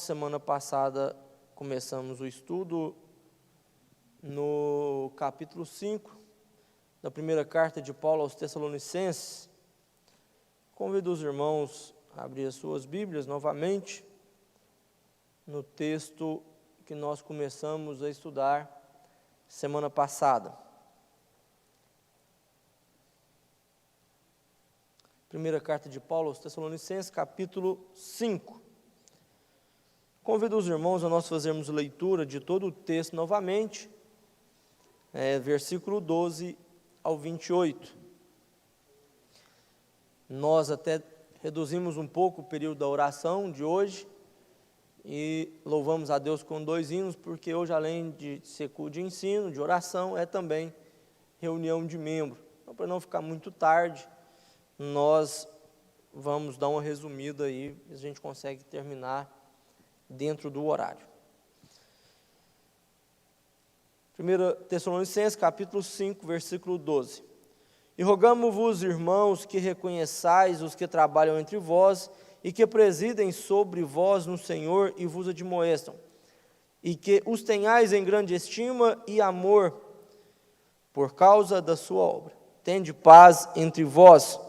semana passada, começamos o estudo no capítulo 5 da primeira carta de Paulo aos Tessalonicenses. Convido os irmãos a abrir as suas Bíblias novamente no texto que nós começamos a estudar semana passada. Primeira carta de Paulo aos Tessalonicenses, capítulo 5. Convido os irmãos a nós fazermos leitura de todo o texto novamente, versículo 12 ao 28. Nós até reduzimos um pouco o período da oração de hoje e louvamos a Deus com 2 hinos, porque hoje, além de ser culto de ensino, de oração, é também reunião de membros. Então, para não ficar muito tarde, nós vamos dar uma resumida aí, a gente consegue terminar dentro do horário. 1 Tessalonicenses, capítulo 5, versículo 12. E rogamo-vos, irmãos, que reconheçais os que trabalham entre vós e que presidem sobre vós no Senhor e vos admoestam, e que os tenhais em grande estima e amor por causa da sua obra. Tende paz entre vós.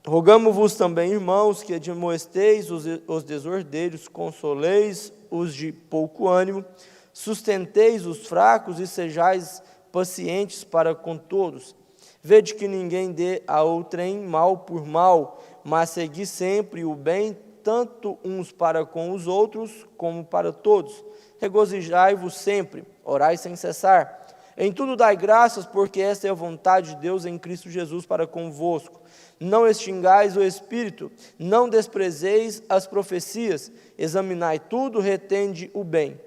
Rogamo-vos também, irmãos, que admoesteis os desordeiros, consoleis os de pouco ânimo, sustenteis os fracos e sejais pacientes para com todos. Vede que ninguém dê a outrem mal por mal, mas segui sempre o bem, tanto uns para com os outros, como para todos. Regozijai-vos sempre, orai sem cessar. Em tudo dai graças, porque esta é a vontade de Deus em Cristo Jesus para convosco. Não extingais o Espírito, não desprezeis as profecias, examinai tudo, retende o bem.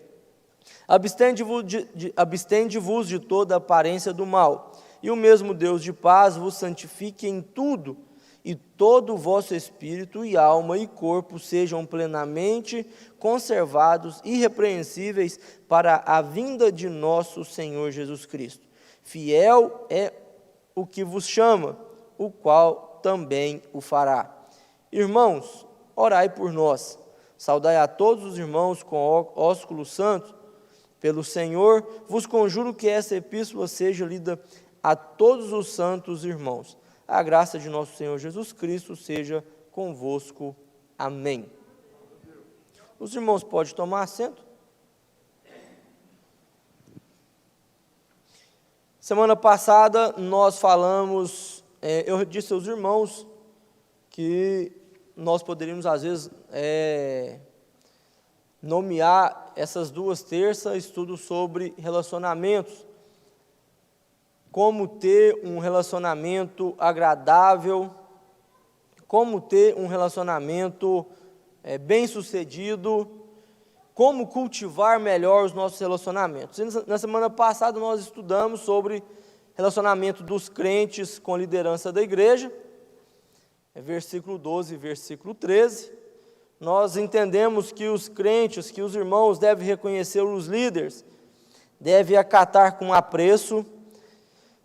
Abstende-vos de toda aparência do mal, e o mesmo Deus de paz vos santifique em tudo, e todo o vosso espírito e alma e corpo sejam plenamente conservados, irrepreensíveis, para a vinda de nosso Senhor Jesus Cristo. Fiel é o que vos chama, o qual também o fará. Irmãos, orai por nós. Saudai a todos os irmãos com ósculo santo. Pelo Senhor, vos conjuro que essa epístola seja lida a todos os santos irmãos. A graça de nosso Senhor Jesus Cristo seja convosco. Amém. Os irmãos podem tomar assento? Semana passada nós falamos, eu disse aos irmãos que nós poderíamos às vezes nomear essas 2 terças estudo sobre relacionamentos. Como ter um relacionamento agradável, como ter um relacionamento bem-sucedido, como cultivar melhor os nossos relacionamentos. Na semana passada nós estudamos sobre relacionamento dos crentes com a liderança da igreja, versículo 12 e versículo 13. Nós entendemos que os crentes, que os irmãos devem reconhecer os líderes, devem acatar com apreço.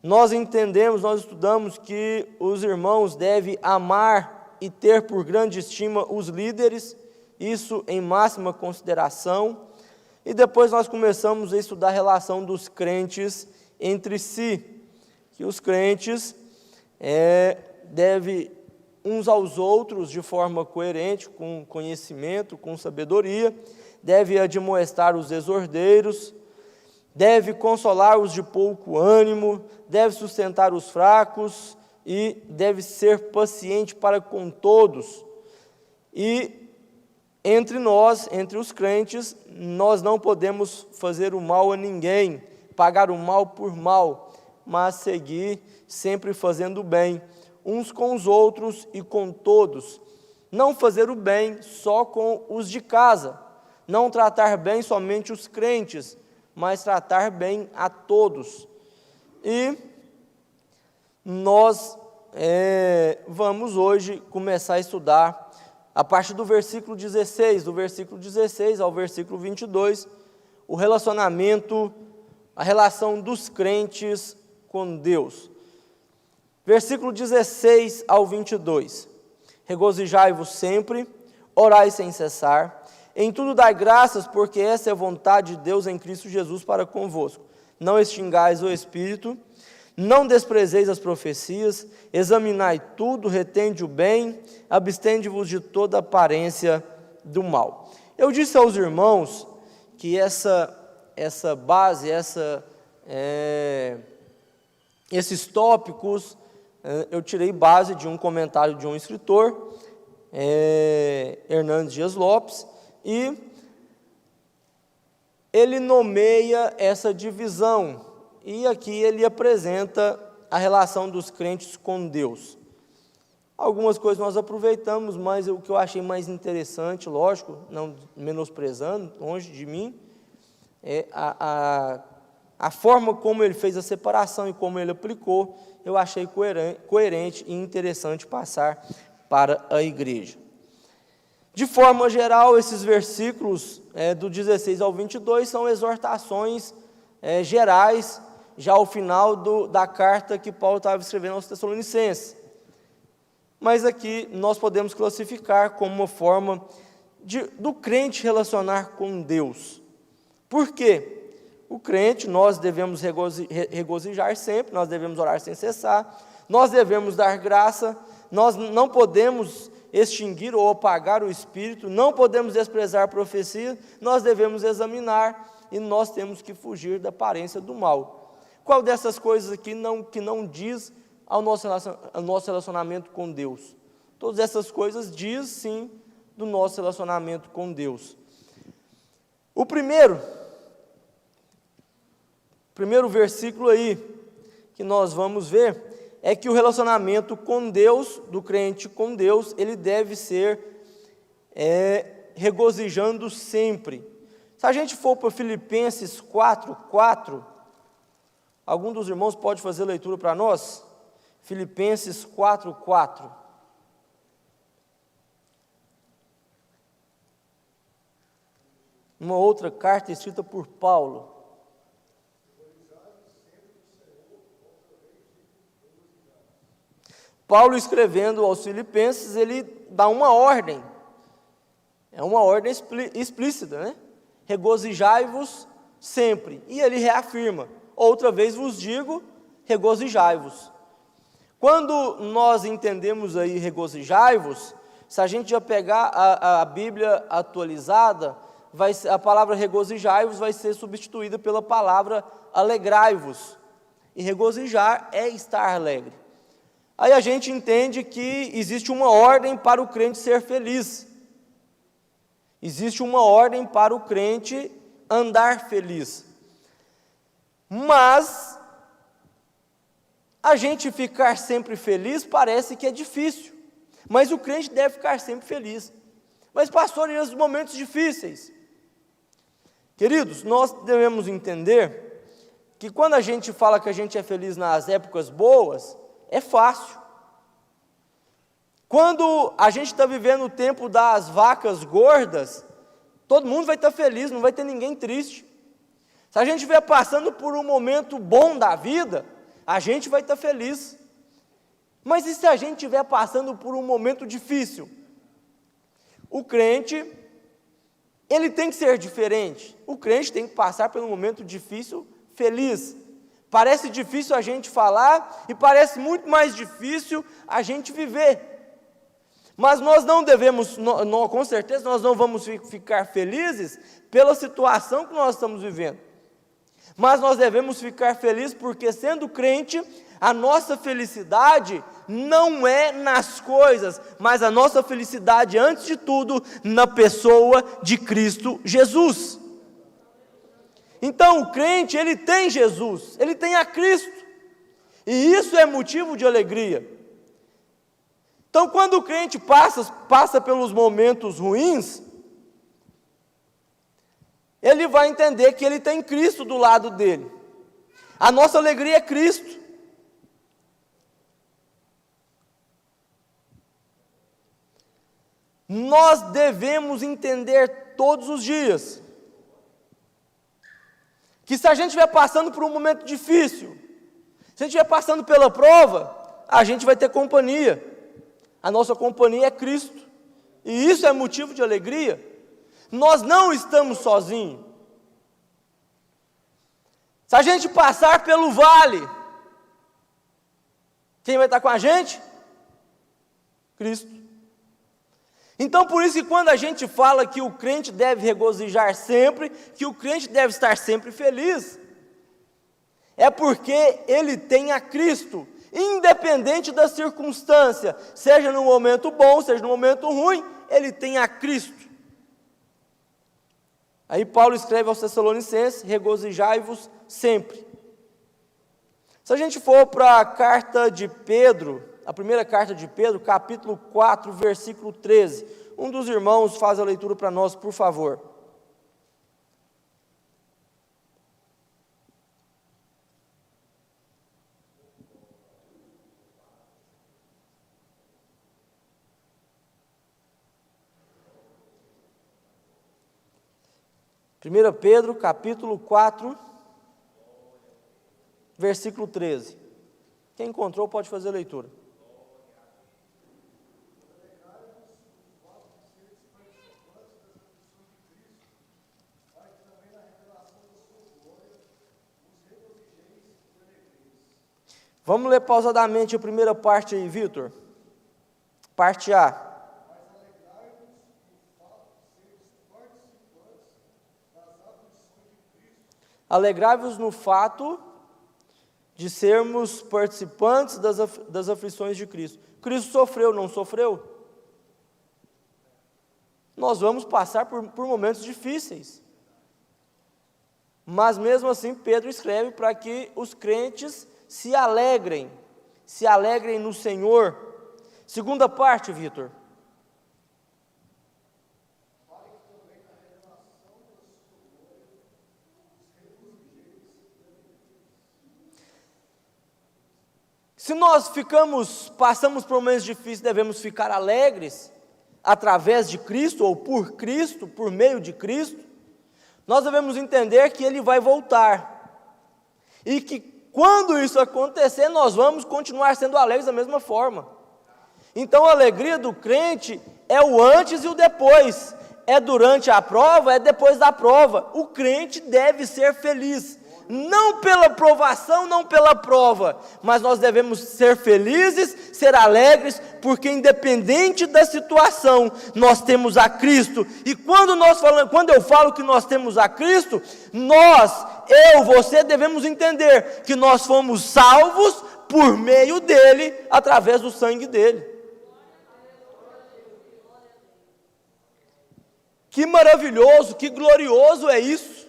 Nós estudamos que os irmãos devem amar e ter por grande estima os líderes, isso em máxima consideração. E depois nós começamos a estudar a relação dos crentes entre si, que os crentes devem uns aos outros de forma coerente, com conhecimento, com sabedoria, devem admoestar os desordeiros, deve consolar os de pouco ânimo, deve sustentar os fracos e deve ser paciente para com todos. E entre nós, entre os crentes, nós não podemos fazer o mal a ninguém, pagar o mal por mal, mas seguir sempre fazendo o bem, uns com os outros e com todos. Não fazer o bem só com os de casa, não tratar bem somente os crentes, mas tratar bem a todos. E nós vamos hoje começar a estudar a partir do versículo 16, ao versículo 22, o relacionamento, a relação dos crentes com Deus. Versículo 16 ao 22. Regozijai-vos sempre, orai sem cessar. Em tudo dai graças, porque essa é a vontade de Deus em Cristo Jesus para convosco. Não extingais o Espírito, não desprezeis as profecias, examinai tudo, retende o bem, abstende-vos de toda aparência do mal. Eu disse aos irmãos que essa base, esses tópicos, eu tirei base de um comentário de um escritor, Hernandes Dias Lopes, e ele nomeia essa divisão, e aqui ele apresenta a relação dos crentes com Deus. Algumas coisas nós aproveitamos, mas o que eu achei mais interessante, lógico, não menosprezando, longe de mim, é a forma como ele fez a separação e como ele aplicou, eu achei coerente e interessante passar para a igreja. De forma geral, esses versículos do 16 ao 22 são exortações gerais, já ao final da carta que Paulo estava escrevendo aos Tessalonicenses. Mas aqui nós podemos classificar como uma forma do crente relacionar com Deus. Por quê? O crente, nós devemos regozijar sempre, nós devemos orar sem cessar, nós devemos dar graça, nós não podemos extinguir ou apagar o Espírito, não podemos desprezar a profecia, nós devemos examinar e nós temos que fugir da aparência do mal. Qual dessas coisas aqui que não diz ao nosso relacionamento com Deus? Todas essas coisas diz sim do nosso relacionamento com Deus. O primeiro versículo aí que nós vamos ver é que o relacionamento com Deus, do crente com Deus, ele deve ser regozijando sempre. Se a gente for para Filipenses 4:4, algum dos irmãos pode fazer a leitura para nós? Filipenses 4:4. Uma outra carta escrita por Paulo. Paulo, escrevendo aos Filipenses, ele dá uma ordem, é uma ordem explícita, né? Regozijai-vos sempre, e ele reafirma, outra vez vos digo, regozijai-vos. Quando nós entendemos aí regozijai-vos, se a gente já pegar a Bíblia atualizada, a palavra regozijai-vos vai ser substituída pela palavra alegrai-vos, e regozijar é estar alegre. Aí a gente entende que existe uma ordem para o crente ser feliz. Existe uma ordem para o crente andar feliz. Mas a gente ficar sempre feliz parece que é difícil. Mas o crente deve ficar sempre feliz. Mas pastor, e os momentos difíceis? Queridos, nós devemos entender que quando a gente fala que a gente é feliz nas épocas boas, é fácil. Quando a gente está vivendo o tempo das vacas gordas, todo mundo vai estar feliz, não vai ter ninguém triste. Se a gente estiver passando por um momento bom da vida, a gente vai estar feliz. Mas e se a gente estiver passando por um momento difícil? O crente, ele tem que ser diferente. O crente tem que passar por um momento difícil, feliz. Parece difícil a gente falar e parece muito mais difícil a gente viver. Mas nós não devemos, com certeza, nós não vamos ficar felizes pela situação que nós estamos vivendo. Mas nós devemos ficar felizes porque, sendo crente, a nossa felicidade não é nas coisas, mas a nossa felicidade, antes de tudo, na pessoa de Cristo Jesus. Então o crente, ele tem Jesus, ele tem a Cristo, e isso é motivo de alegria. Então quando o crente passa pelos momentos ruins, ele vai entender que ele tem Cristo do lado dele. A nossa alegria é Cristo. Nós devemos entender todos os dias que se a gente estiver passando por um momento difícil, se a gente estiver passando pela prova, a gente vai ter companhia. A nossa companhia é Cristo. E isso é motivo de alegria. Nós não estamos sozinhos. Se a gente passar pelo vale, quem vai estar com a gente? Cristo. Então, por isso que quando a gente fala que o crente deve regozijar sempre, que o crente deve estar sempre feliz, é porque ele tem a Cristo, independente da circunstância, seja no momento bom, seja no momento ruim, ele tem a Cristo. Aí Paulo escreve aos Tessalonicenses: regozijai-vos sempre. Se a gente for para a carta de Pedro, a primeira carta de Pedro, capítulo 4, versículo 13, um dos irmãos faz a leitura para nós, por favor. Primeira Pedro, capítulo 4, versículo 13. Quem encontrou pode fazer a leitura. Vamos ler pausadamente a primeira parte aí, Vitor. Parte A. Alegrai-vos no fato de sermos participantes das aflições de Cristo. Cristo sofreu, não sofreu? Nós vamos passar por momentos difíceis. Mas mesmo assim, Pedro escreve para que os crentes se alegrem no Senhor. Segunda parte, Vitor. Se nós passamos por momentos difíceis, devemos ficar alegres através de Cristo, ou por Cristo, por meio de Cristo, nós devemos entender que Ele vai voltar, e que quando isso acontecer, nós vamos continuar sendo alegres da mesma forma. Então a alegria do crente é o antes e o depois, é durante a prova, é depois da prova. O crente deve ser feliz, não pela provação, não pela prova, mas nós devemos ser felizes, ser alegres, porque independente da situação, nós temos a Cristo. E quando eu falo que nós temos a Cristo, você devemos entender que nós fomos salvos por meio dele, através do sangue dele. Que maravilhoso, que glorioso é isso.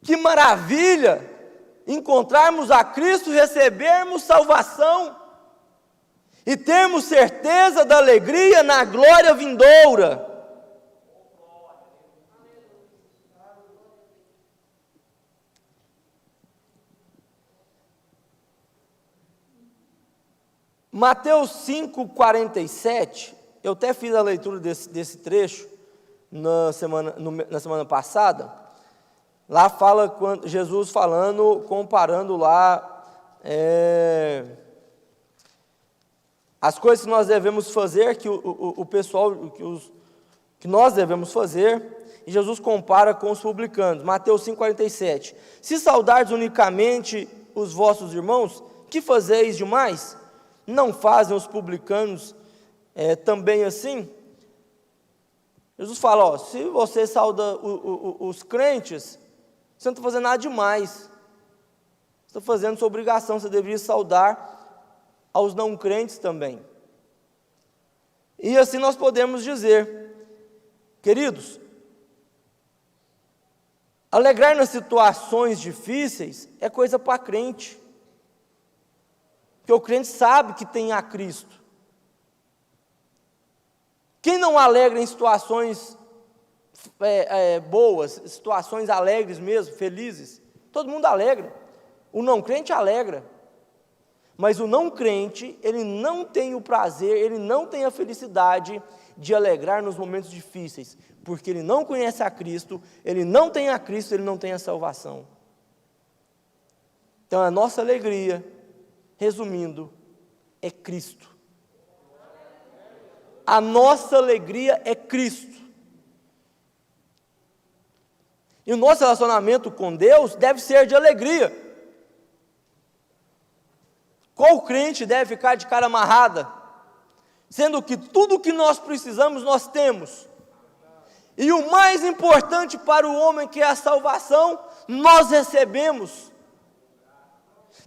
Que maravilha encontrarmos a Cristo, recebermos salvação e termos certeza da alegria na glória vindoura. Mateus 5,47, eu até fiz a leitura desse trecho na semana passada. Lá fala Jesus falando, comparando lá as coisas que nós devemos fazer, que que nós devemos fazer, e Jesus compara com os publicanos. Mateus 5,47. Se saudardes unicamente os vossos irmãos, que fazeis demais? Não fazem os publicanos também assim? Jesus fala, se você sauda os crentes, você não está fazendo nada demais. Você está fazendo sua obrigação, você deveria saudar aos não crentes também. E assim nós podemos dizer, queridos, alegrar nas situações difíceis é coisa para crente. Porque o crente sabe que tem a Cristo. Quem não alegra em situações boas, situações alegres mesmo, felizes? Todo mundo alegra. O não crente alegra. Mas o não crente, ele não tem o prazer, ele não tem a felicidade de alegrar nos momentos difíceis, porque ele não conhece a Cristo, ele não tem a Cristo, ele não tem a salvação. Então a nossa alegria, resumindo, é Cristo. a nossa alegria é Cristo. E o nosso relacionamento com Deus deve ser de alegria. Qual crente deve ficar de cara amarrada, sendo que tudo o que nós precisamos nós temos? E o mais importante para o homem, que é a salvação, nós recebemos.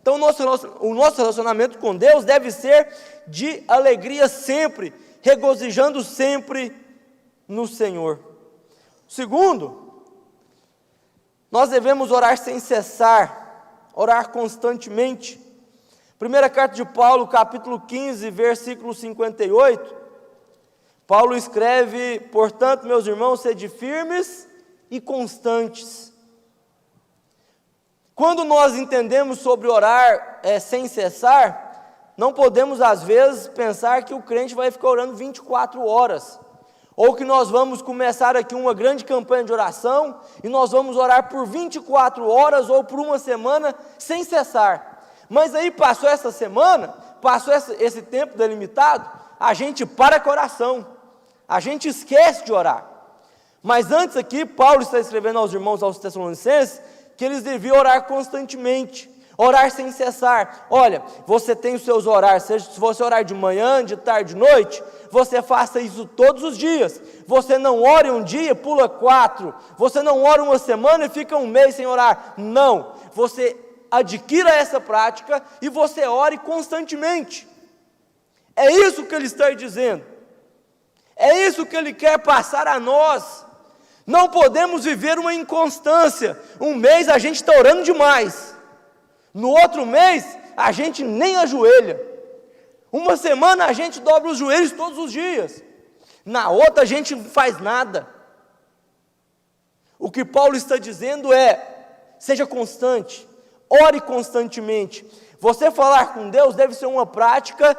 Então o nosso relacionamento com Deus deve ser de alegria sempre, regozijando sempre no Senhor. Segundo, nós devemos orar sem cessar, orar constantemente. Primeira carta de Paulo, capítulo 15, versículo 58, Paulo escreve: portanto, meus irmãos, sede firmes e constantes. Quando nós entendemos sobre orar sem cessar, não podemos às vezes pensar que o crente vai ficar orando 24 horas, ou que nós vamos começar aqui uma grande campanha de oração, e nós vamos orar por 24 horas ou por uma semana sem cessar. Mas aí passou essa semana, passou esse tempo delimitado, a gente para com a oração, a gente esquece de orar. Mas antes aqui, Paulo está escrevendo aos irmãos, aos Tessalonicenses, que eles deviam orar constantemente, orar sem cessar. Olha, você tem os seus horários, se você orar de manhã, de tarde, de noite, você faça isso todos os dias. Você não ore um dia, pula 4, você não ora uma semana e fica um mês sem orar. Não, você adquira essa prática e você ore constantemente. É isso que ele está dizendo, é isso que ele quer passar a nós. Não podemos viver uma inconstância. Um mês a gente está orando demais, no outro mês a gente nem ajoelha, uma semana a gente dobra os joelhos todos os dias, na outra a gente não faz nada. O que Paulo está dizendo é: seja constante, ore constantemente. Você falar com Deus deve ser uma prática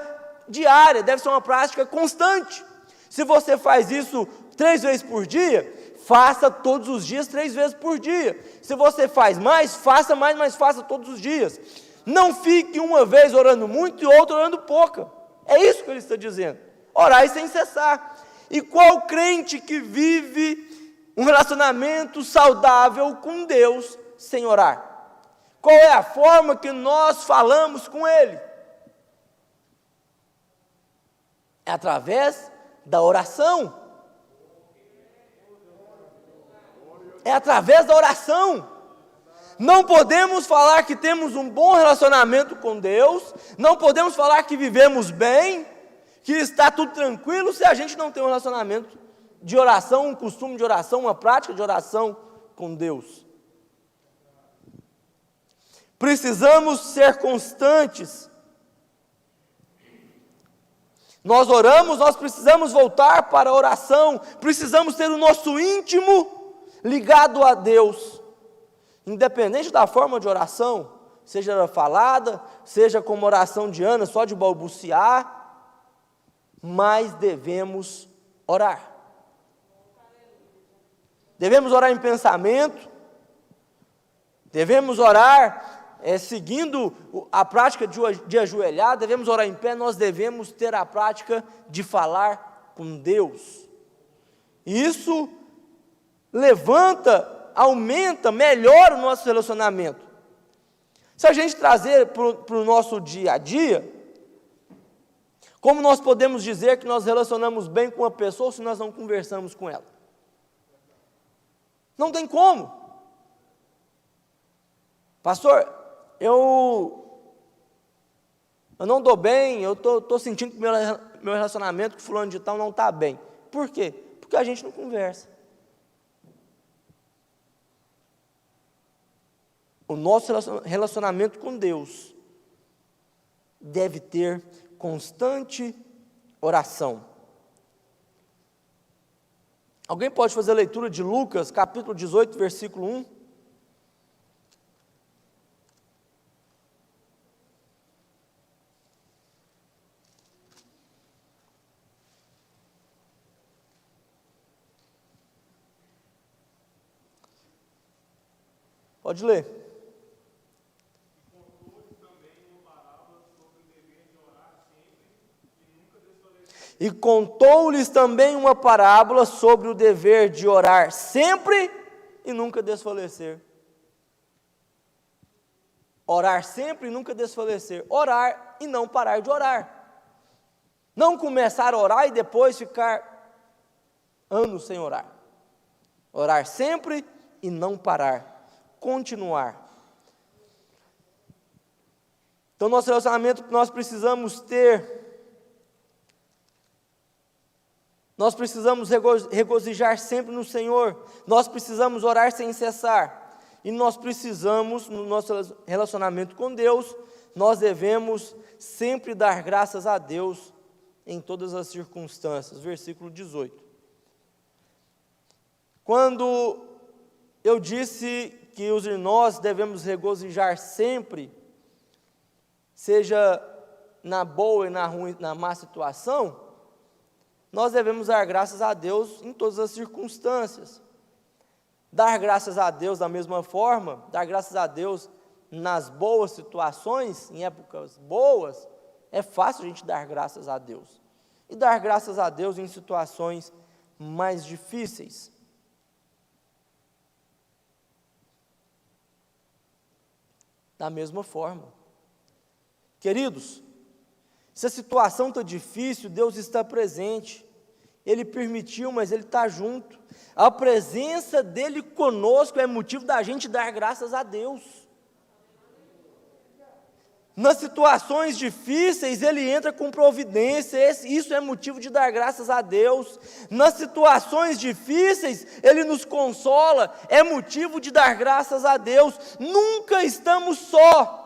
diária, deve ser uma prática constante. Se você faz isso 3 vezes por dia, faça todos os dias 3 vezes por dia. Se você faz mais, faça mais, mas faça todos os dias. Não fique uma vez orando muito e outra orando pouca. É isso que ele está dizendo. Orai sem cessar. E qual crente que vive um relacionamento saudável com Deus sem orar? Qual é a forma que nós falamos com Ele? É através da oração. É através da oração. Não podemos falar que temos um bom relacionamento com Deus, não podemos falar que vivemos bem, que está tudo tranquilo, se a gente não tem um relacionamento de oração, um costume de oração, uma prática de oração com Deus. Precisamos ser constantes. Nós oramos, nós precisamos voltar para a oração, precisamos ter o nosso íntimo ligado a Deus, independente da forma de oração, seja falada, seja como oração de Ana, só de balbuciar, mas devemos orar. Devemos orar em pensamento, devemos orar seguindo a prática de ajoelhar, devemos orar em pé, nós devemos ter a prática de falar com Deus. Isso levanta, aumenta, melhora o nosso relacionamento. Se a gente trazer para o nosso dia a dia, como nós podemos dizer que nós relacionamos bem com uma pessoa se nós não conversamos com ela? Não tem como. Pastor, eu não estou bem, eu estou sentindo que meu relacionamento com fulano de tal não está bem. Por quê? Porque a gente não conversa. O nosso relacionamento com Deus deve ter constante oração. Alguém pode fazer a leitura de Lucas, capítulo 18, versículo 1? Pode ler. E contou-lhes também uma parábola sobre o dever de orar sempre e nunca desfalecer. Orar sempre e nunca desfalecer. Orar e não parar de orar. Não começar a orar e depois ficar anos sem orar. Orar sempre e não parar. Continuar. Então, nosso relacionamento nós precisamos regozijar sempre no Senhor, nós precisamos orar sem cessar, e nós precisamos, no nosso relacionamento com Deus, nós devemos sempre dar graças a Deus em todas as circunstâncias. Versículo 18. Quando eu disse que nós devemos regozijar sempre, seja na boa e na ruim, na má situação, nós devemos dar graças a Deus em todas as circunstâncias. Dar graças a Deus da mesma forma, dar graças a Deus nas boas situações, em épocas boas, é fácil a gente dar graças a Deus. E dar graças a Deus em situações mais difíceis. Da mesma forma. Queridos, se a situação está difícil, Deus está presente. Ele permitiu, mas Ele está junto. A presença dEle conosco é motivo da gente dar graças a Deus. Nas situações difíceis, Ele entra com providência, isso é motivo de dar graças a Deus. Nas situações difíceis, Ele nos consola, é motivo de dar graças a Deus. Nunca estamos só.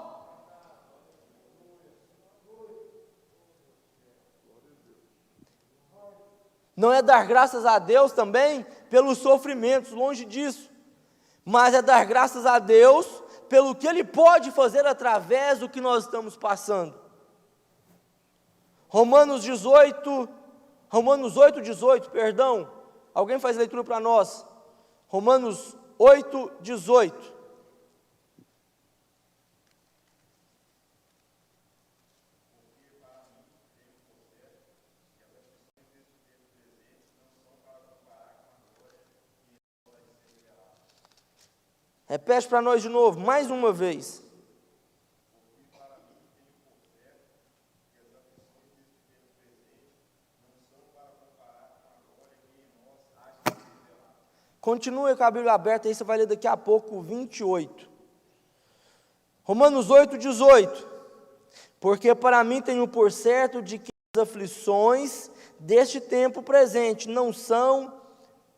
Não é dar graças a Deus também pelos sofrimentos, longe disso, mas é dar graças a Deus pelo que Ele pode fazer através do que nós estamos passando. Romanos 8:18, perdão, alguém faz leitura para nós? Romanos 8:18. Repete para nós de novo, mais uma vez. Continue com a Bíblia aberta, aí você vai ler daqui a pouco o 28. Romanos 8:18. Porque para mim tenho por certo de que as aflições deste tempo presente não são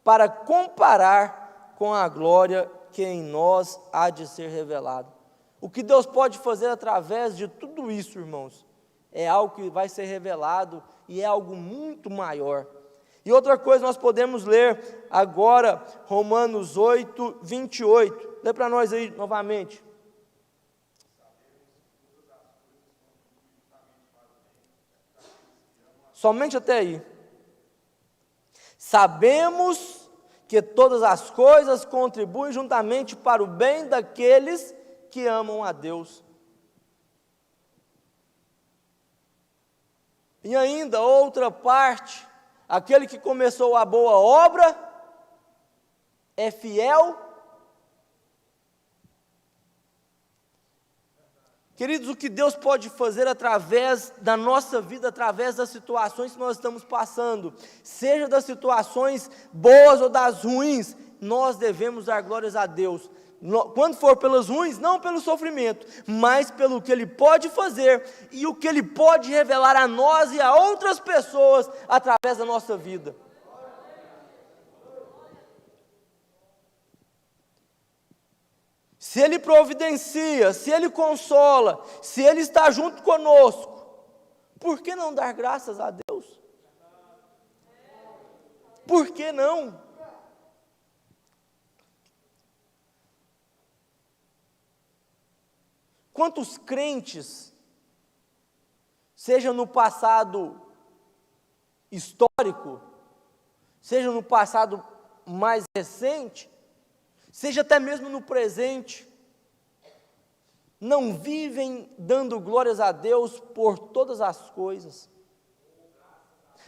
para comparar com a glória que em nós há de ser revelado. O que Deus pode fazer através de tudo isso, irmãos, é algo que vai ser revelado e é algo muito maior. E outra coisa, nós podemos ler agora Romanos 8:28. Lê para nós aí novamente. Somente até aí. Sabemos que todas as coisas contribuem juntamente para o bem daqueles que amam a Deus. E ainda outra parte, aquele que começou a boa obra é fiel. Queridos, o que Deus pode fazer através da nossa vida, através das situações que nós estamos passando, seja das situações boas ou das ruins, nós devemos dar glórias a Deus. Quando for pelas ruins, não pelo sofrimento, mas pelo que Ele pode fazer e o que Ele pode revelar a nós e a outras pessoas através da nossa vida. Se Ele providencia, se Ele consola, se Ele está junto conosco, por que não dar graças a Deus? Por que não? Quantos crentes, seja no passado histórico, seja no passado mais recente, seja até mesmo no presente, não vivem dando glórias a Deus por todas as coisas.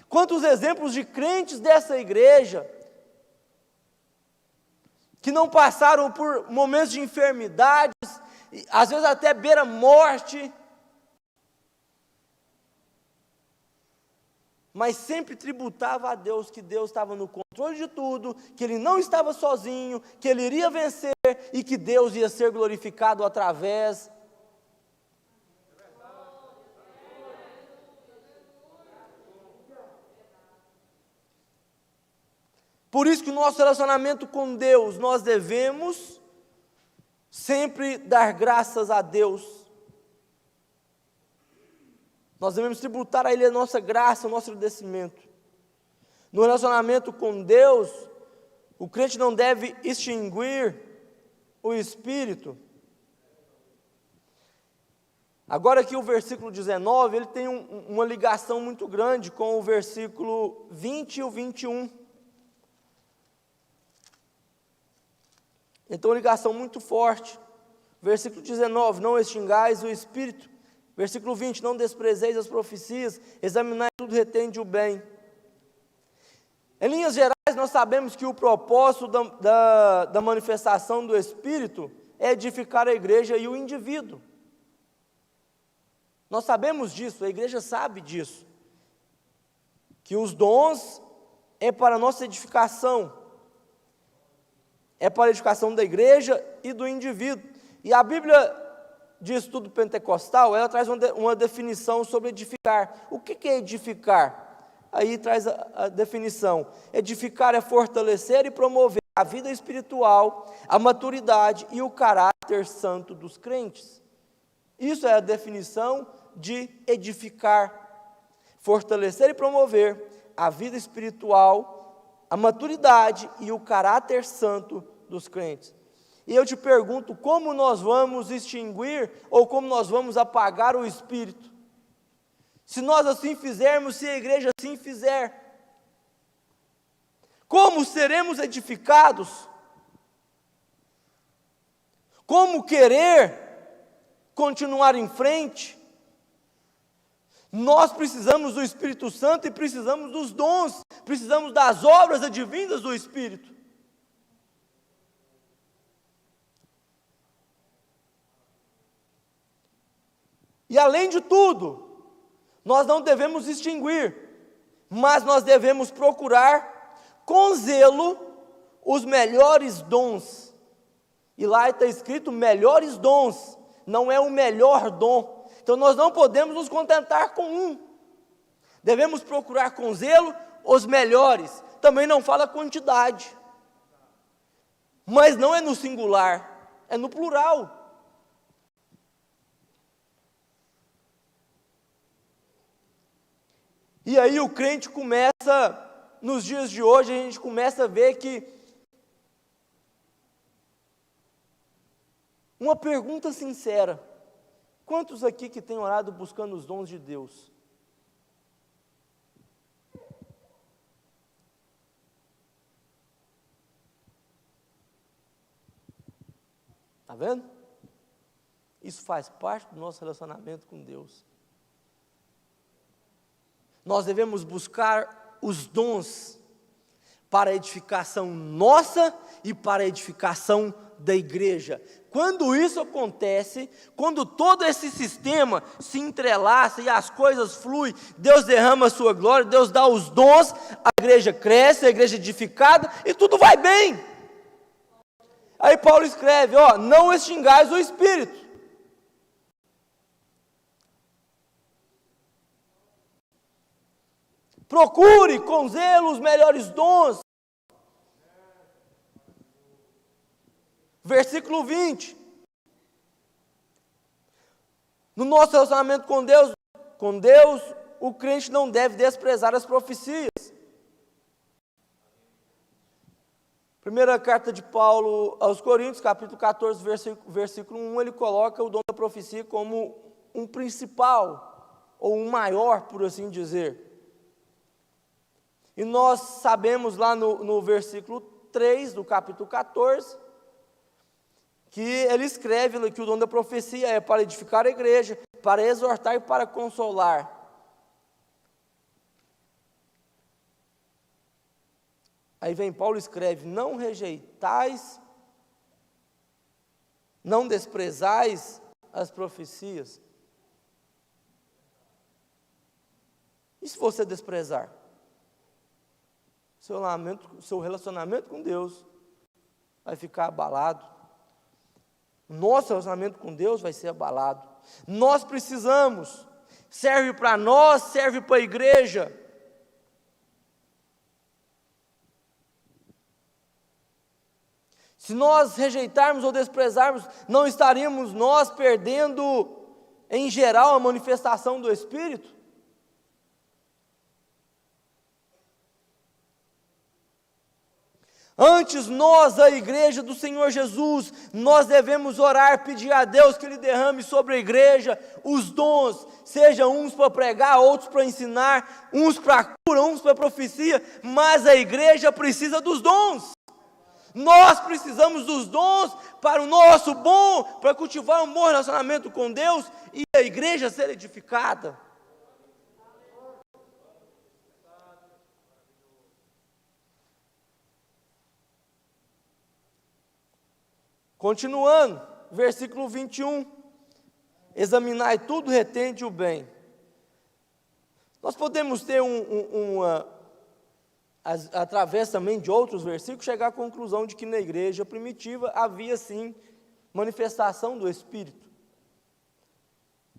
Quantos exemplos de crentes dessa igreja que não passaram por momentos de enfermidades, às vezes até beira morte, mas sempre tributava a Deus que Deus estava no controle de tudo, que Ele não estava sozinho, que Ele iria vencer e que Deus ia ser glorificado através. Por isso que o nosso relacionamento com Deus, nós devemos sempre dar graças a Deus. Nós devemos tributar a Ele a nossa graça, o nosso agradecimento. No relacionamento com Deus, o crente não deve extinguir o Espírito. Agora aqui o versículo 19, ele tem uma ligação muito grande com o versículo 20 e o 21. Então, uma ligação muito forte. Versículo 19, não extingais o Espírito. Versículo 20, não desprezeis as profecias, examinai tudo, retende o bem. Em linhas gerais, nós sabemos que o propósito da manifestação do Espírito é edificar a igreja e o indivíduo. Nós sabemos disso, a igreja sabe disso. Que os dons é para a nossa edificação. É para a edificação da igreja e do indivíduo. E a Bíblia de Estudo Pentecostal, ela traz uma definição sobre edificar. O que é edificar? Aí traz a definição. Edificar é fortalecer e promover a vida espiritual, a maturidade e o caráter santo dos crentes. Isso é a definição de edificar. Fortalecer e promover a vida espiritual, a maturidade e o caráter santo dos crentes. E eu te pergunto, como nós vamos extinguir ou como nós vamos apagar o Espírito? Se nós assim fizermos, se a igreja assim fizer, como seremos edificados? Como querer continuar em frente? Nós precisamos do Espírito Santo e precisamos dos dons, precisamos das obras advindas do Espírito. E além de tudo, nós não devemos extinguir, mas nós devemos procurar com zelo os melhores dons. E lá está escrito melhores dons, não é o melhor dom. Então nós não podemos nos contentar com um. Devemos procurar com zelo os melhores. Também não fala quantidade. Mas não é no singular, é no plural. E aí o crente começa, nos dias de hoje, a gente começa a ver que uma pergunta sincera: quantos aqui que têm orado buscando os dons de Deus? Está vendo? Isso faz parte do nosso relacionamento com Deus. Nós devemos buscar os dons para a edificação nossa e para a edificação da igreja. Quando isso acontece, quando todo esse sistema se entrelaça e as coisas fluem, Deus derrama a sua glória, Deus dá os dons, a igreja cresce, a igreja é edificada e tudo vai bem. Aí Paulo escreve, não extingais o Espírito. Procure com zelo os melhores dons. Versículo 20. No nosso relacionamento com Deus, o crente não deve desprezar as profecias. Primeira carta de Paulo aos Coríntios, capítulo 14, versículo 1, ele coloca o dom da profecia como um principal, ou um maior, por assim dizer. E nós sabemos lá no versículo 3 do capítulo 14, que ele escreve que o dom da profecia é para edificar a igreja, para exortar e para consolar. Aí vem Paulo e escreve: não rejeitais, não desprezais as profecias. E se você desprezar? Seu relacionamento com Deus vai ficar abalado. Nosso relacionamento com Deus vai ser abalado. Nós precisamos, serve para nós, serve para a igreja. Se nós rejeitarmos ou desprezarmos, não estaríamos nós perdendo, em geral, a manifestação do Espírito? Antes nós, a igreja do Senhor Jesus, nós devemos orar, pedir a Deus que Ele derrame sobre a igreja os dons, sejam uns para pregar, outros para ensinar, uns para cura, uns para profecia, mas a igreja precisa dos dons. Nós precisamos dos dons para o nosso bom, para cultivar um bom relacionamento com Deus e a igreja ser edificada. Continuando, versículo 21, examinai tudo, retende o bem. Nós podemos ter através também de outros versículos, chegar à conclusão de que na igreja primitiva havia sim manifestação do Espírito.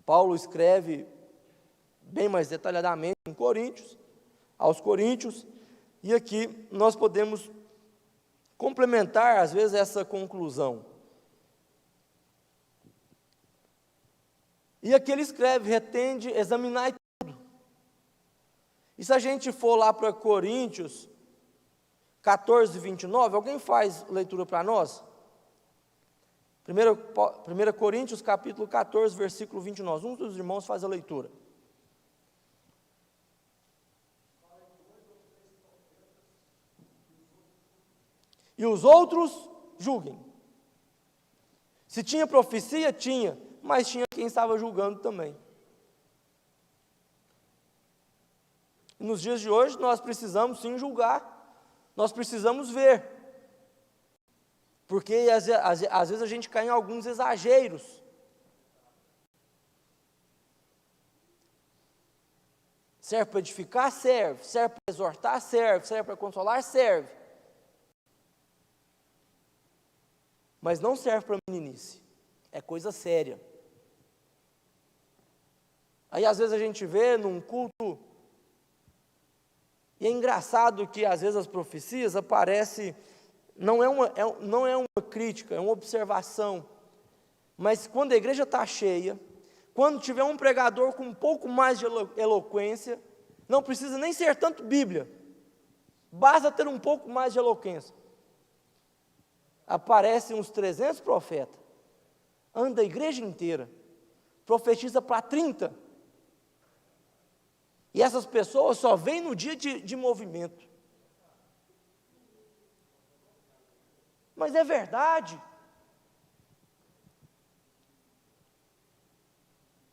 Paulo escreve bem mais detalhadamente aos Coríntios, e aqui nós podemos complementar às vezes essa conclusão. E aqui ele escreve: retende, examinai tudo. E se a gente for lá para Coríntios 14, 29, alguém faz leitura para nós? 1 Coríntios capítulo 14, versículo 29, um dos irmãos faz a leitura. E os outros julguem. Se tinha profecia, tinha, mas tinha quem estava julgando também. E nos dias de hoje nós precisamos sim julgar, nós precisamos ver, porque às vezes a gente cai em alguns exageros. Serve para edificar? Serve. Serve para exortar? Serve. Serve para consolar? Serve. Mas não serve para meninice, é coisa séria. Aí às vezes a gente vê num culto, e é engraçado que às vezes as profecias aparecem, não é uma crítica, é uma observação, mas quando a igreja está cheia, quando tiver um pregador com um pouco mais de eloquência, não precisa nem ser tanto Bíblia, basta ter um pouco mais de eloquência. Aparecem uns 300 profetas, anda a igreja inteira, profetiza para 30, e essas pessoas só vêm no dia de movimento. Mas é verdade.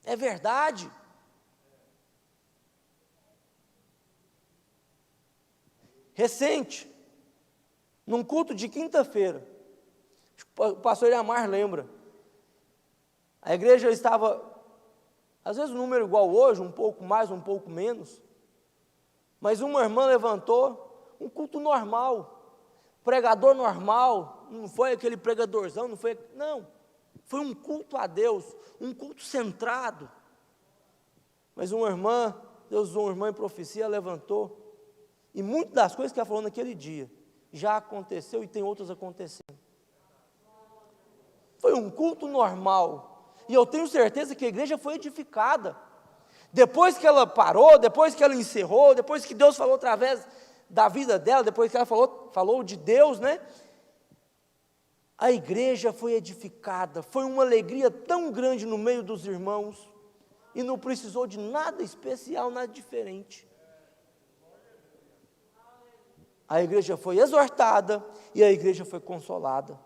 É verdade. Recente, num culto de quinta-feira, o pastor Iamar lembra, a igreja estava, às vezes um número igual hoje, um pouco mais, um pouco menos, mas uma irmã levantou, um culto normal, pregador normal, não foi aquele pregadorzão, não, foi um culto a Deus, um culto centrado, mas uma irmã, Deus usou uma irmã em profecia, levantou, e muitas das coisas que ela falou naquele dia, já aconteceu e tem outras acontecendo. Foi um culto normal, e eu tenho certeza que a igreja foi edificada, depois que ela parou, depois que ela encerrou, depois que Deus falou através da vida dela, depois que ela falou de Deus, né? A igreja foi edificada, foi uma alegria tão grande no meio dos irmãos, e não precisou de nada especial, nada diferente. A igreja foi exortada, e a igreja foi consolada.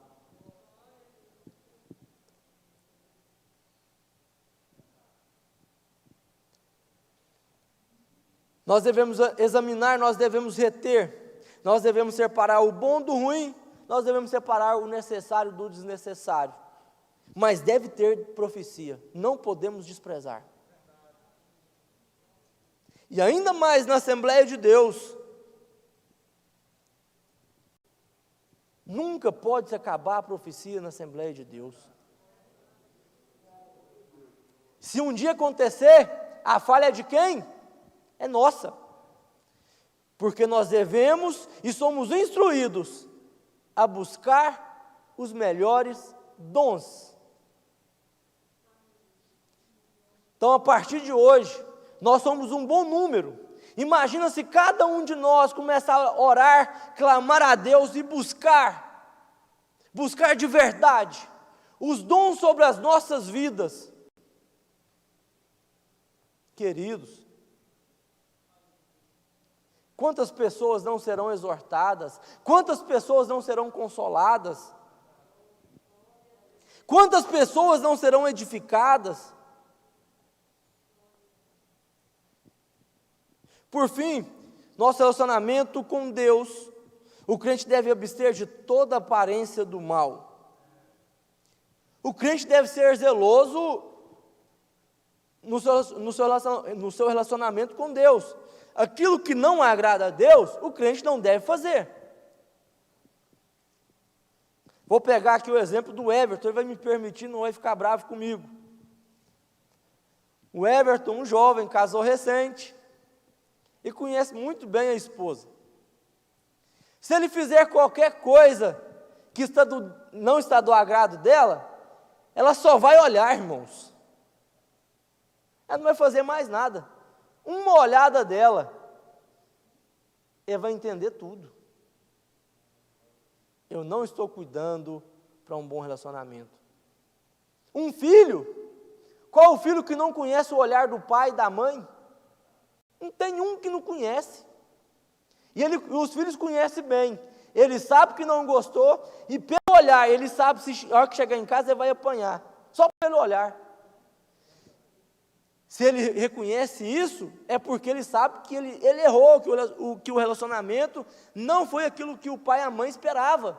Nós devemos examinar, nós devemos reter, nós devemos separar o bom do ruim, nós devemos separar o necessário do desnecessário. Mas deve ter profecia, não podemos desprezar. E ainda mais na Assembleia de Deus, nunca pode se acabar a profecia na Assembleia de Deus. Se um dia acontecer, a falha é de quem? É nossa. Porque nós devemos e somos instruídos a buscar os melhores dons. Então, a partir de hoje, nós somos um bom número. Imagina se cada um de nós começar a orar, clamar a Deus e buscar de verdade os dons sobre as nossas vidas. Queridos, quantas pessoas não serão exortadas? Quantas pessoas não serão consoladas? Quantas pessoas não serão edificadas? Por fim, nosso relacionamento com Deus, o crente deve abster de toda aparência do mal. O crente deve ser zeloso no seu relacionamento com Deus. Aquilo que não agrada a Deus, o crente não deve fazer. Vou pegar aqui o exemplo do Everton, ele vai me permitir, não vai ficar bravo comigo. O Everton, um jovem, casou recente, e conhece muito bem a esposa. Se ele fizer qualquer coisa que não está do agrado dela, ela só vai olhar, irmãos. Ela não vai fazer mais nada. Uma olhada dela, ele vai entender tudo. Eu não estou cuidando para um bom relacionamento. Um filho, qual o filho que não conhece o olhar do pai e da mãe? Não tem um que não conhece. E os filhos conhecem bem. Ele sabe que não gostou, e pelo olhar, ele sabe se a hora que chegar em casa ele vai apanhar. Só pelo olhar. Se ele reconhece isso, é porque ele sabe que ele errou, que o relacionamento não foi aquilo que o pai e a mãe esperavam.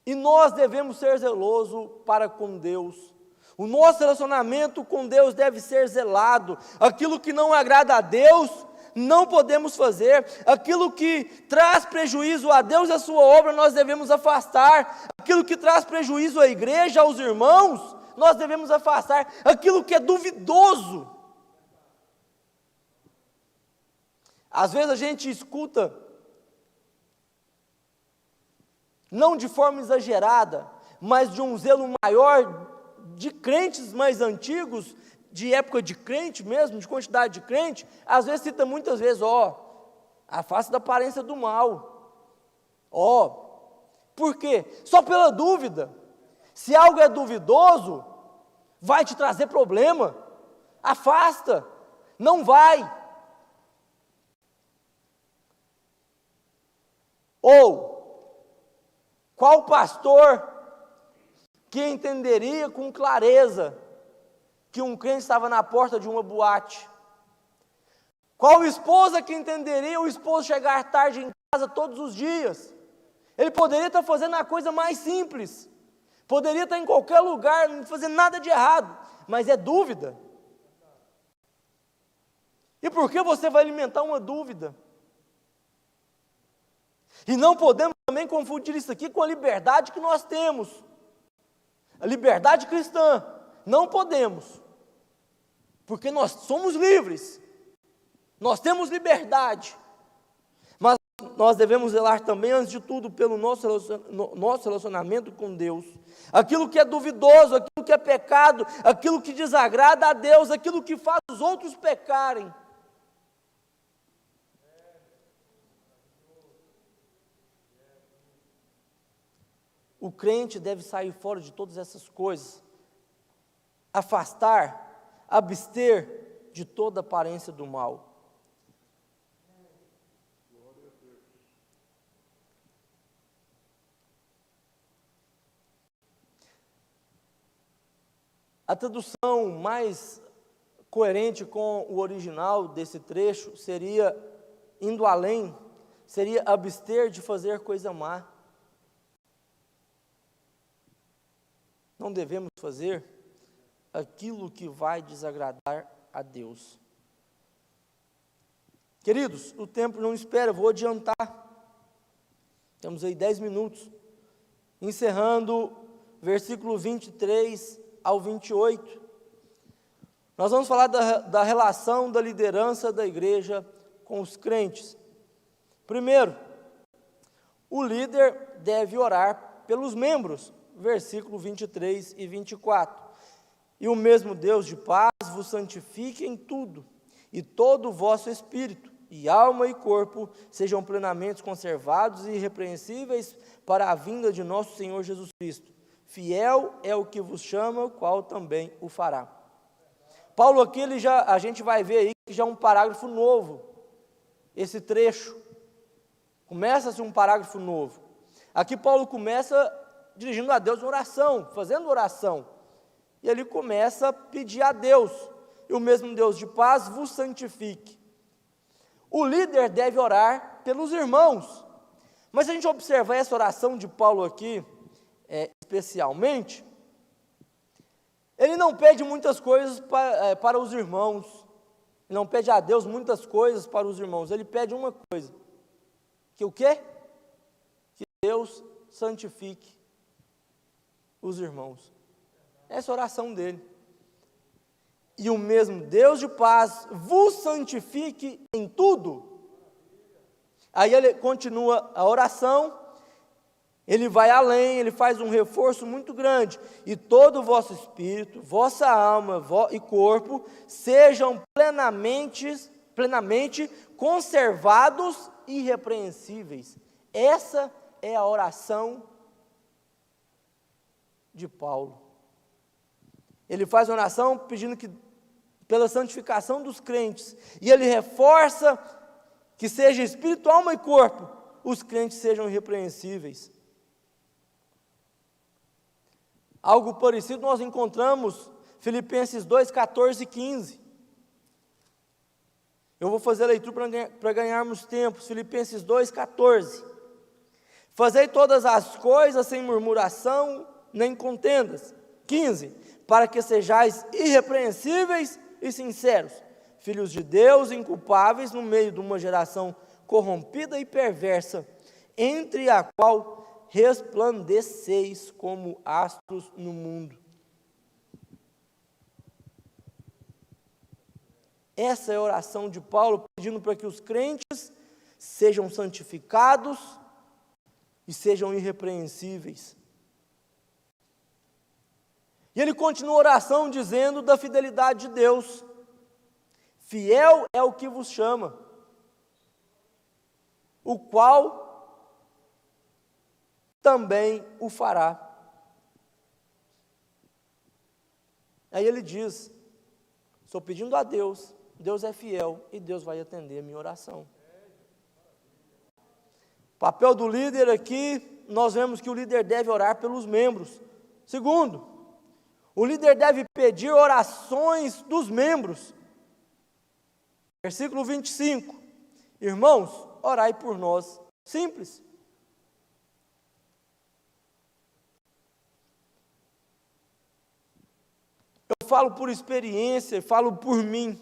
E nós devemos ser zelosos para com Deus. O nosso relacionamento com Deus deve ser zelado. Aquilo que não agrada a Deus, não podemos fazer. Aquilo que traz prejuízo a Deus e a sua obra, nós devemos afastar. Aquilo que traz prejuízo à igreja, aos irmãos, nós devemos afastar. Aquilo que é duvidoso. Às vezes a gente escuta, não de forma exagerada, mas de um zelo maior de crentes mais antigos, de época de crente mesmo, de quantidade de crente, às vezes cita muitas vezes, afasta da aparência do mal. Por quê? Só pela dúvida. Se algo é duvidoso, vai te trazer problema. Afasta, não vai. Ou, qual pastor que entenderia com clareza que um crente estava na porta de uma boate? Qual esposa que entenderia o esposo chegar tarde em casa todos os dias? Ele poderia estar fazendo a coisa mais simples, poderia estar em qualquer lugar, não fazendo nada de errado, mas é dúvida. E por que você vai alimentar uma dúvida? E não podemos também confundir isso aqui com a liberdade que nós temos. A liberdade cristã, não podemos, porque nós somos livres, nós temos liberdade, mas nós devemos zelar também, antes de tudo, pelo nosso relacionamento com Deus. Aquilo que é duvidoso, aquilo que é pecado, aquilo que desagrada a Deus, aquilo que faz os outros pecarem. O crente deve sair fora de todas essas coisas, afastar, abster de toda aparência do mal. A tradução mais coerente com o original desse trecho seria indo além, seria abster de fazer coisa má. Não devemos fazer aquilo que vai desagradar a Deus. Queridos, o tempo não espera, vou adiantar. Temos aí 10 minutos. Encerrando, versículo 23 ao 28. Nós vamos falar da relação da liderança da igreja com os crentes. Primeiro, o líder deve orar pelos membros, versículo 23 e 24. E o mesmo Deus de paz vos santifique em tudo, e todo o vosso espírito, e alma e corpo sejam plenamente conservados e irrepreensíveis para a vinda de nosso Senhor Jesus Cristo. Fiel é o que vos chama, o qual também o fará. Paulo aqui, a gente vai ver aí que já é um parágrafo novo, esse trecho. Começa-se um parágrafo novo. Aqui Paulo começa dirigindo a Deus uma oração, fazendo oração. E ele começa a pedir a Deus, e o mesmo Deus de paz vos santifique. O líder deve orar pelos irmãos, mas se a gente observar essa oração de Paulo aqui, especialmente, ele não pede muitas coisas para os irmãos, ele não pede a Deus muitas coisas para os irmãos, ele pede uma coisa, que o quê? Que Deus santifique os irmãos. Essa é a oração dele. E o mesmo Deus de paz vos santifique em tudo. Aí ele continua a oração, ele vai além, ele faz um reforço muito grande. E todo o vosso espírito, vossa alma e corpo sejam plenamente conservados e irrepreensíveis. Essa é a oração de Paulo. Ele faz uma oração pedindo que, pela santificação dos crentes, e ele reforça que seja espírito, alma e corpo, os crentes sejam irrepreensíveis. Algo parecido nós encontramos Filipenses 2, 14 e 15. Eu vou fazer a leitura para ganharmos tempo. Filipenses 2, 14. Fazei todas as coisas sem murmuração, nem contendas. 15. Para que sejais irrepreensíveis e sinceros, filhos de Deus, inculpáveis no meio de uma geração corrompida e perversa, entre a qual resplandeceis como astros no mundo. Essa é a oração de Paulo, pedindo para que os crentes sejam santificados e sejam irrepreensíveis. E ele continua a oração dizendo da fidelidade de Deus. Fiel é o que vos chama, o qual também o fará. Aí ele diz, estou pedindo a Deus, Deus é fiel e Deus vai atender a minha oração. Papel do líder aqui, nós vemos que o líder deve orar pelos membros. Segundo, o líder deve pedir orações dos membros. Versículo 25. Irmãos, orai por nós. Simples. Eu falo por experiência, falo por mim.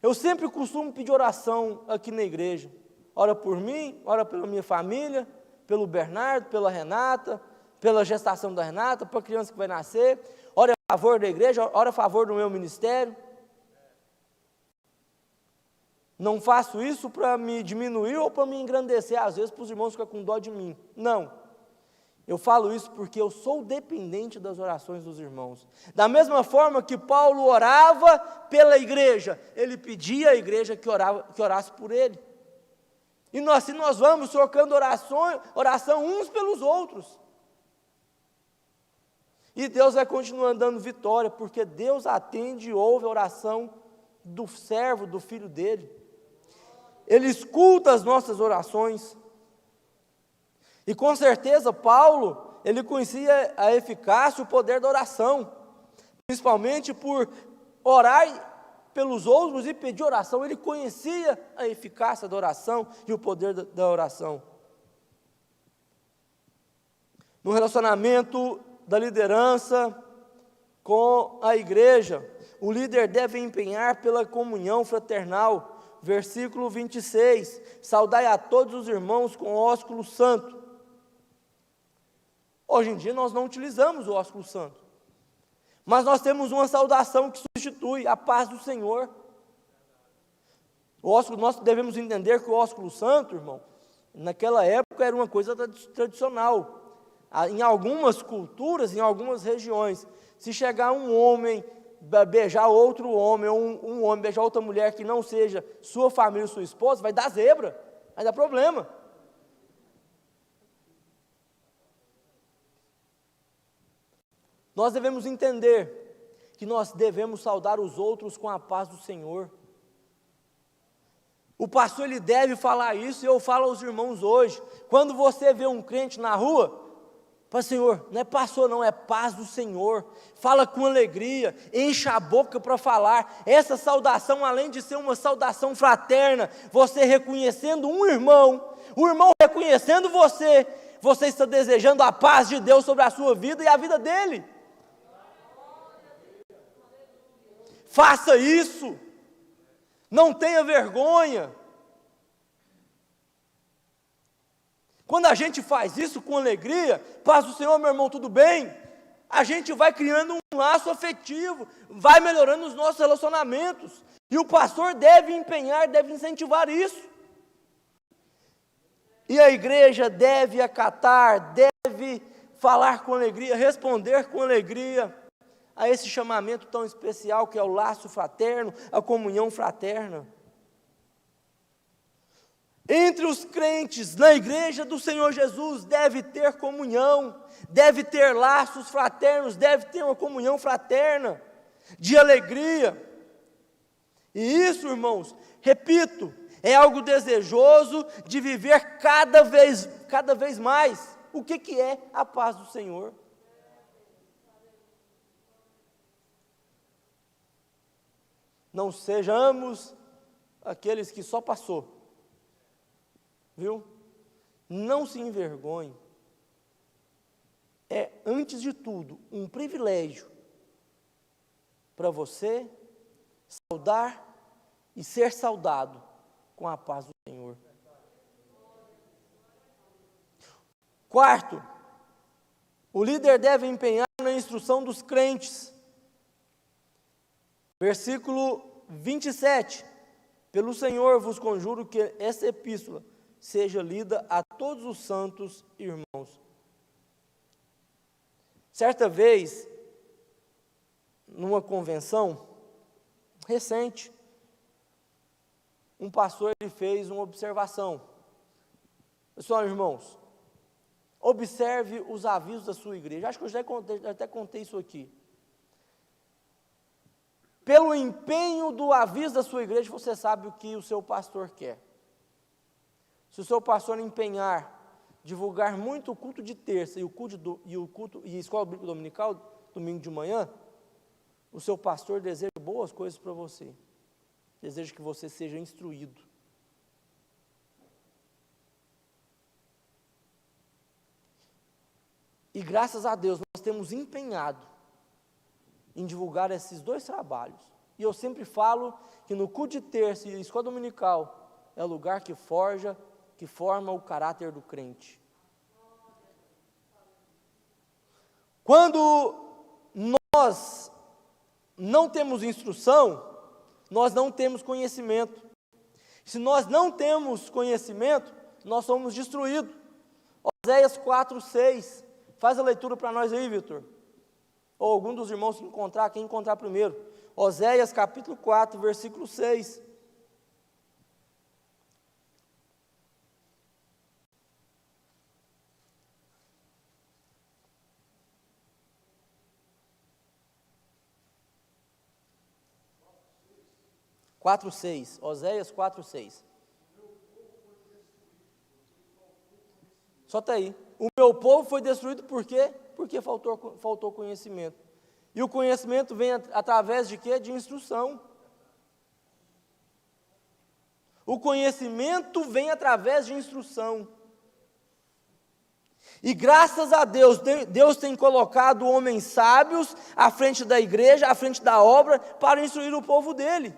Eu sempre costumo pedir oração aqui na igreja. Ora por mim, ora pela minha família, pelo Bernardo, pela Renata, pela gestação da Renata, para a criança que vai nascer. Ora a favor da igreja, ora a favor do meu ministério. Não faço isso para me diminuir ou para me engrandecer, às vezes para os irmãos ficarem com dó de mim. Não. Eu falo isso porque eu sou dependente das orações dos irmãos. Da mesma forma que Paulo orava pela igreja, ele pedia à igreja que orasse por ele. E assim nós vamos trocando oração uns pelos outros. E Deus vai continuar dando vitória, porque Deus atende e ouve a oração do servo, do filho dele. Ele escuta as nossas orações. E com certeza Paulo, ele conhecia a eficácia, o poder da oração. Principalmente por orar pelos outros e pedir oração. Ele conhecia a eficácia da oração e o poder da oração. No relacionamento da liderança com a igreja, o líder deve empenhar pela comunhão fraternal. Versículo 26, saudai a todos os irmãos com ósculo santo. Hoje em dia nós não utilizamos o ósculo santo, mas nós temos uma saudação que substitui a paz do Senhor. Nós devemos entender que o ósculo santo, irmão, naquela época era uma coisa tradicional. Em algumas culturas, em algumas regiões, se chegar um homem beijar outro homem, ou um homem beijar outra mulher que não seja sua família, sua esposa, vai dar zebra, vai dar problema. Nós devemos entender que nós devemos saudar os outros com a paz do Senhor. O pastor, ele deve falar isso, e eu falo aos irmãos hoje. Quando você vê um crente na rua, fala: Senhor, não é pastor não, é paz do Senhor. Fala com alegria, enche a boca para falar. Essa saudação, além de ser uma saudação fraterna, você reconhecendo um irmão, o irmão reconhecendo você, você está desejando a paz de Deus sobre a sua vida e a vida dele. Faça isso, não tenha vergonha. Quando a gente faz isso com alegria, paz do Senhor, meu irmão, tudo bem? A gente vai criando um laço afetivo, vai melhorando os nossos relacionamentos. E o pastor deve empenhar, deve incentivar isso. E a igreja deve acatar, deve falar com alegria, responder com alegria a esse chamamento tão especial que é o laço fraterno, a comunhão fraterna. Entre os crentes na igreja do Senhor Jesus deve ter comunhão, deve ter laços fraternos, deve ter uma comunhão fraterna, de alegria. E isso, irmãos, repito, é algo desejoso de viver cada vez mais. O que é a paz do Senhor? Não sejamos aqueles que só passou. Viu? Não se envergonhe. É, antes de tudo, um privilégio para você saudar e ser saudado com a paz do Senhor. Quarto, o líder deve empenhar na instrução dos crentes. Versículo 27. Pelo Senhor vos conjuro que essa epístola seja lida a todos os santos irmãos. Certa vez, numa convenção recente, um pastor ele fez uma observação. Pessoal, irmãos, observe os avisos da sua igreja. Acho que eu já até contei isso aqui. Pelo empenho do aviso da sua igreja, você sabe o que o seu pastor quer. Se o seu pastor empenhar, divulgar muito o culto de terça e a escola bíblica dominical, domingo de manhã, o seu pastor deseja boas coisas para você. Deseja que você seja instruído. E graças a Deus nós temos empenhado em divulgar esses dois trabalhos. E eu sempre falo que no culto de terça e a escola dominical é o lugar que forma o caráter do crente. Quando nós não temos instrução, nós não temos conhecimento. Se nós não temos conhecimento, nós somos destruídos. Oséias 4:6. Faz a leitura para nós aí, Vitor. Ou algum dos irmãos que encontrar, quem encontrar primeiro. Oséias capítulo 4, versículo 6. Oséias 4:6. Só está aí. O meu povo foi destruído por quê? Porque faltou conhecimento. E o conhecimento vem através de quê? De instrução. O conhecimento vem através de instrução. E graças a Deus, Deus tem colocado homens sábios à frente da igreja, à frente da obra, para instruir o povo dele.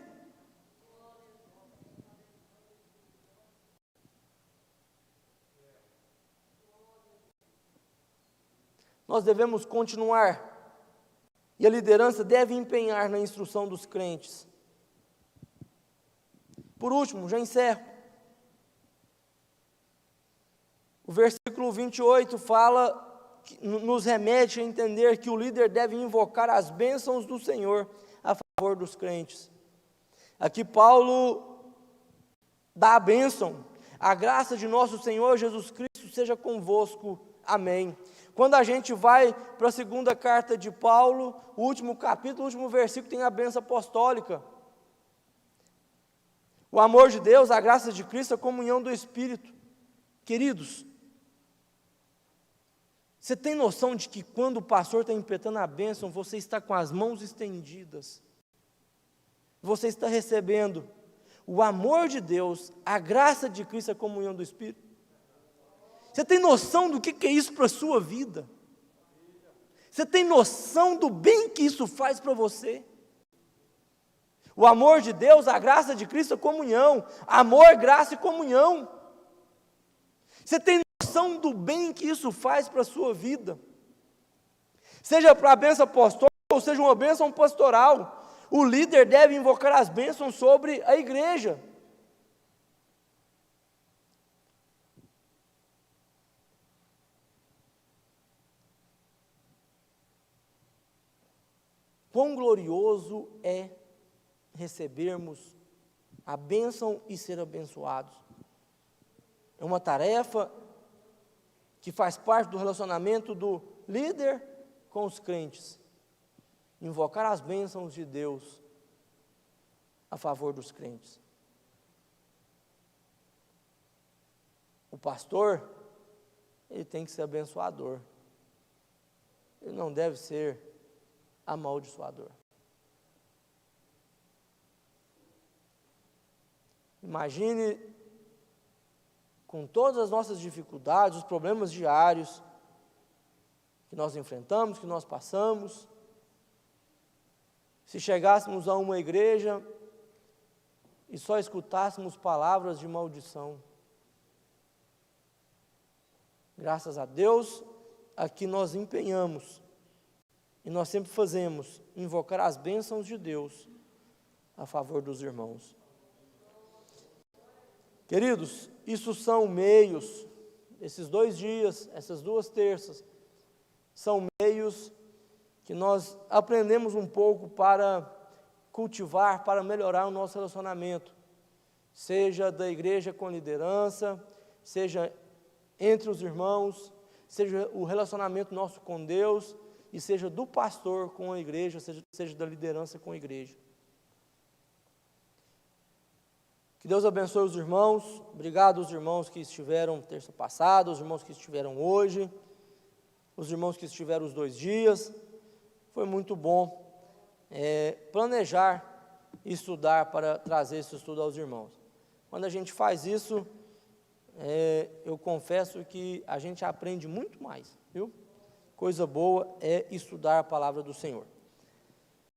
Nós devemos continuar, e a liderança deve empenhar na instrução dos crentes. Por último, já encerro. O versículo 28 fala, nos remete a entender que o líder deve invocar as bênçãos do Senhor a favor dos crentes. Aqui Paulo dá a bênção: a graça de nosso Senhor Jesus Cristo seja convosco. Amém. Quando a gente vai para a segunda carta de Paulo, o último capítulo, o último versículo tem a bênção apostólica. O amor de Deus, a graça de Cristo, a comunhão do Espírito. Queridos, você tem noção de que quando o pastor está impetrando a bênção, você está com as mãos estendidas, você está recebendo o amor de Deus, a graça de Cristo, a comunhão do Espírito? Você tem noção do que é isso para a sua vida? Você tem noção do bem que isso faz para você? O amor de Deus, a graça de Cristo, a comunhão. Amor, graça e comunhão. Você tem noção do bem que isso faz para a sua vida? Seja para a bênção apostólica ou seja uma bênção pastoral, o líder deve invocar as bênçãos sobre a igreja. Quão glorioso é recebermos a bênção e ser abençoados. É uma tarefa que faz parte do relacionamento do líder com os crentes. Invocar as bênçãos de Deus a favor dos crentes. O pastor, ele tem que ser abençoador. Ele não deve ser amaldiçoador. Imagine, com todas as nossas dificuldades, os problemas diários que nós enfrentamos, que nós passamos, se chegássemos a uma igreja e só escutássemos palavras de maldição. Graças a Deus, aqui nós empenhamos, e nós sempre fazemos, invocar as bênçãos de Deus a favor dos irmãos. Queridos, isso são meios, esses 2 dias, essas 2 terças, são meios que nós aprendemos um pouco para cultivar, para melhorar o nosso relacionamento, seja da igreja com liderança, seja entre os irmãos, seja o relacionamento nosso com Deus, e seja do pastor com a igreja, seja da liderança com a igreja. Que Deus abençoe os irmãos. Obrigado aos irmãos que estiveram terça passada, os irmãos que estiveram hoje, os irmãos que estiveram os 2 dias. Foi muito bom planejar e estudar para trazer esse estudo aos irmãos. Quando a gente faz isso, eu confesso que a gente aprende muito mais, viu? Coisa boa é estudar a palavra do Senhor.